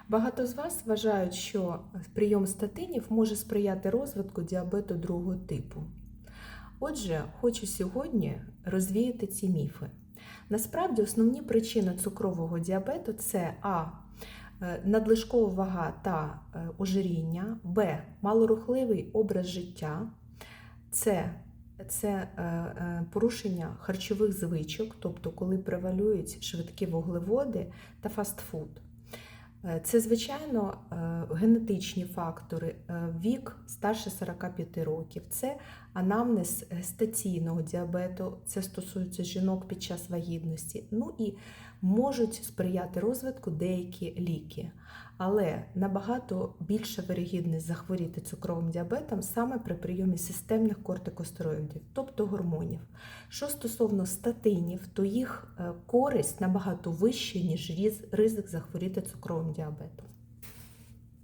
Багато з вас вважають, що прийом статинів може сприяти розвитку діабету другого типу. Отже, хочу сьогодні розвіяти ці міфи. Насправді, основні причини цукрового діабету – це надлишкова вага та ожиріння, Б. Малорухливий образ життя, це порушення харчових звичок, тобто коли превалюють швидкі вуглеводи та фастфуд. Це, звичайно, генетичні фактори, вік старше 45 років, це анамнез гестаційного діабету, це стосується жінок під час вагітності, ну і можуть сприяти розвитку деякі ліки. Але набагато більша вирогідність захворіти цукровим діабетом саме при прийомі системних кортикостероїдів, тобто гормонів. Що стосовно статинів, то їх користь набагато вища, ніж ризик захворіти цукровим діабетом.